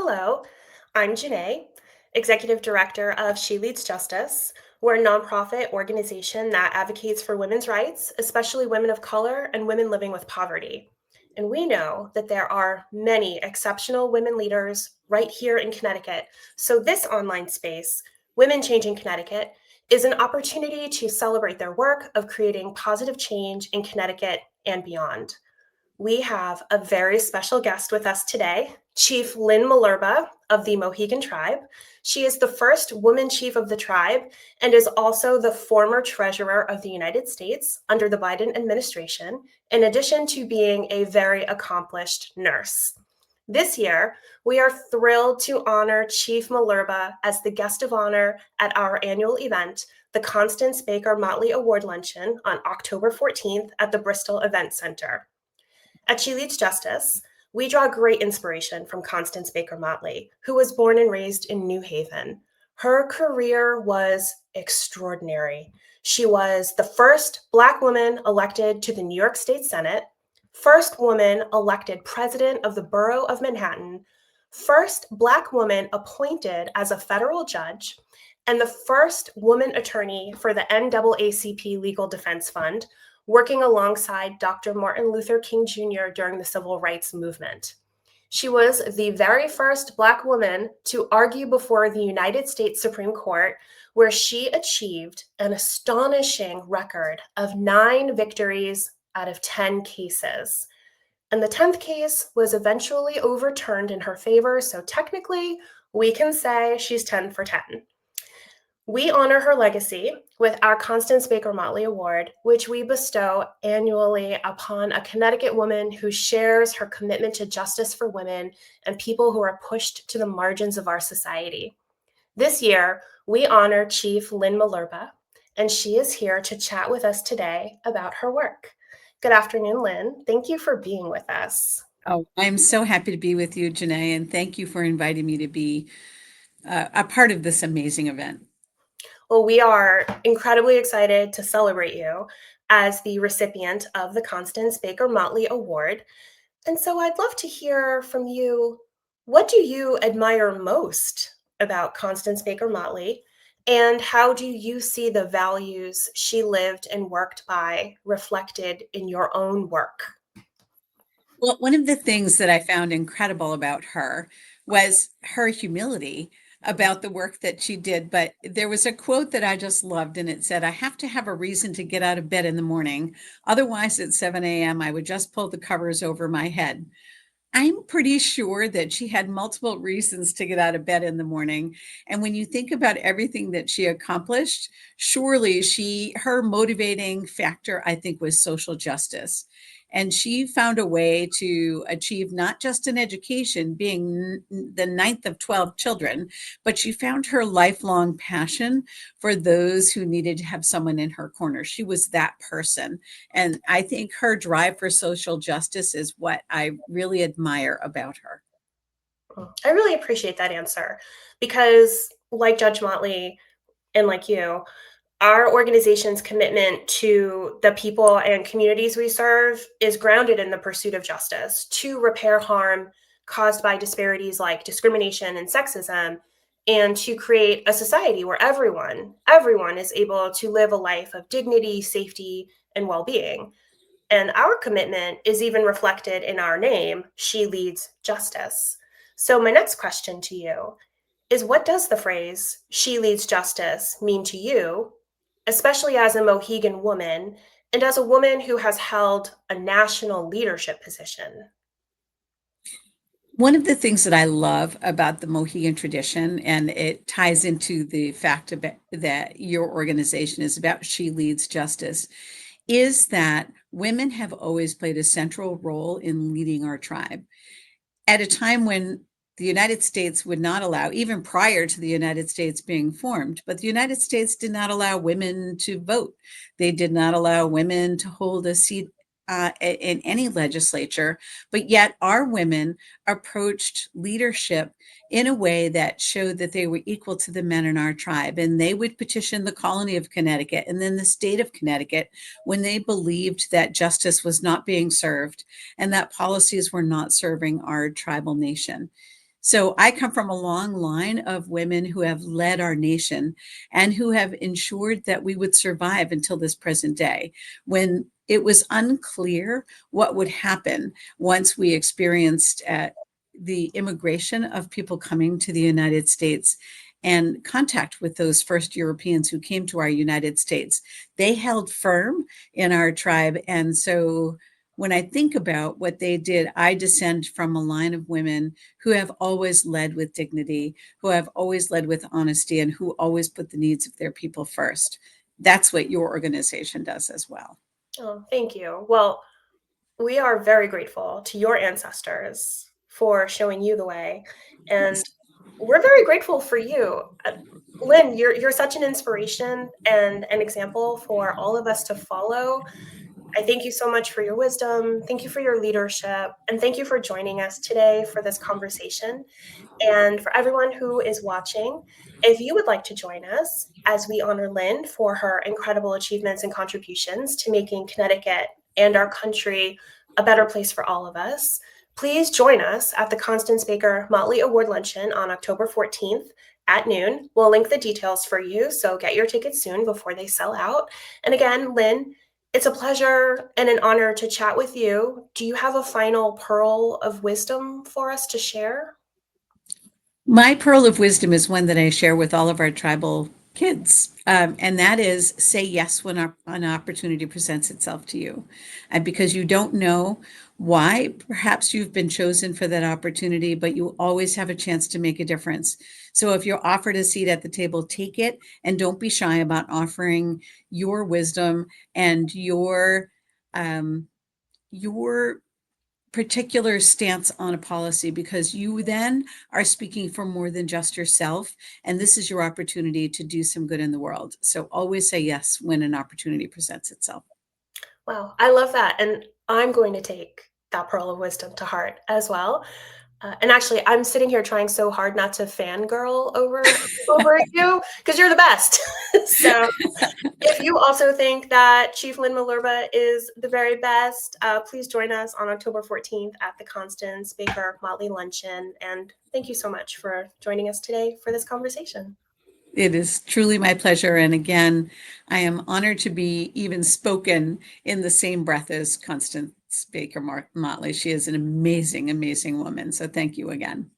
Hello, I'm Janée, Executive Director of She Leads Justice. We're a nonprofit organization that advocates for women's rights, especially women of color and women living with poverty. And we know that there are many exceptional women leaders right here in Connecticut. So, this online space, Women Changing Connecticut, is an opportunity to celebrate their work of creating positive change in Connecticut and beyond. We have a very special guest with us today, Chief Lynn Malerba of the Mohegan Tribe. She is the first woman chief of the tribe and is also the former treasurer of the United States under the Biden administration, in addition to being a very accomplished nurse. This year, we are thrilled to honor Chief Malerba as the guest of honor at our annual event, the Constance Baker Motley Award Luncheon on October 14th at the Bristol Event Center. At She Leads Justice, we draw great inspiration from Constance Baker Motley, who was born and raised in New Haven. Her career was extraordinary. She was the first Black woman elected to the New York State Senate, first woman elected president of the Borough of Manhattan, first Black woman appointed as a federal judge, and the first woman attorney for the NAACP Legal Defense Fund, working alongside Dr. Martin Luther King Jr. during the Civil Rights Movement. She was the very first Black woman to argue before the United States Supreme Court, where she achieved an astonishing record of 9 victories out of 10 cases. And the 10th case was eventually overturned in her favor, so technically we can say she's 10 for 10. We honor her legacy with our Constance Baker Motley Award, which we bestow annually upon a Connecticut woman who shares her commitment to justice for women and people who are pushed to the margins of our society. This year, we honor Chief Lynn Malerba, and she is here to chat with us today about her work. Good afternoon, Lynn. Thank you for being with us. Oh, I'm so happy to be with you, Janée, and thank you for inviting me to be a part of this amazing event. Well, we are incredibly excited to celebrate you as the recipient of the Constance Baker Motley Award. And so I'd love to hear from you, what do you admire most about Constance Baker Motley? And how do you see the values she lived and worked by reflected in your own work? Well, one of the things that I found incredible about her was her humility about the work that she did. But there was a quote that I just loved, and it said, "I have to have a reason to get out of bed in the morning. Otherwise, at 7 a.m., I would just pull the covers over my head." I'm pretty sure that she had multiple reasons to get out of bed in the morning. And when you think about everything that she accomplished, surely her motivating factor, I think, was social justice. And she found a way to achieve not just an education, being the ninth of 12 children, but she found her lifelong passion for those who needed to have someone in her corner. She was that person. And I think her drive for social justice is what I really admire about her. I really appreciate that answer because, like Judge Motley and like you, our organization's commitment to the people and communities we serve is grounded in the pursuit of justice to repair harm caused by disparities like discrimination and sexism, and to create a society where everyone is able to live a life of dignity, safety, and well-being. And our commitment is even reflected in our name, She Leads Justice. So my next question to you is, what does the phrase "she leads justice" mean to you, especially as a Mohegan woman and as a woman who has held a national leadership position? One of the things that I love about the Mohegan tradition, and it ties into the fact that your organization is about She Leads Justice, is that women have always played a central role in leading our tribe. At a time when the United States would not allow, even prior to the United States being formed, but the United States did not allow women to vote. They did not allow women to hold a seat in any legislature, but yet our women approached leadership in a way that showed that they were equal to the men in our tribe. And they would petition the colony of Connecticut and then the state of Connecticut when they believed that justice was not being served and that policies were not serving our tribal nation. So I come from a long line of women who have led our nation and who have ensured that we would survive until this present day, when it was unclear what would happen once we experienced the immigration of people coming to the United States and contact with those first Europeans who came to our United States. They held firm in our tribe. And so when I think about what they did, I descend from a line of women who have always led with dignity, who have always led with honesty, and who always put the needs of their people first. That's what your organization does as well. Oh, thank you. Well, we are very grateful to your ancestors for showing you the way, and we're very grateful for you. Lynn, you're such an inspiration and an example for all of us to follow. I thank you so much for your wisdom. Thank you for your leadership. And thank you for joining us today for this conversation. And for everyone who is watching, if you would like to join us as we honor Lynn for her incredible achievements and contributions to making Connecticut and our country a better place for all of us, please join us at the Constance Baker Motley Award Luncheon on October 14th at noon. We'll link the details for you, so get your tickets soon before they sell out. And again, Lynn, it's a pleasure and an honor to chat with you. Do you have a final pearl of wisdom for us to share? My pearl of wisdom is one that I share with all of our tribal kids, and that is say yes when an opportunity presents itself to you, because you don't know why perhaps you've been chosen for that opportunity, but you always have a chance to make a difference. So if you're offered a seat at the table, take it, and don't be shy about offering your wisdom and your particular stance on a policy, because you then are speaking for more than just yourself, and this is your opportunity to do some good in the world. So always say yes when an opportunity presents itself. Wow, I love that. And I'm going to take that pearl of wisdom to heart as well. And actually, I'm sitting here trying so hard not to fangirl over you because you're the best. So if you also think that Chief Lynn Malerba is the very best, please join us on October 14th at the Constance Baker Motley Luncheon. And thank you so much for joining us today for this conversation. It is truly my pleasure. And again, I am honored to be even spoken in the same breath as Constance Baker Motley. She is an amazing, amazing woman. So thank you again.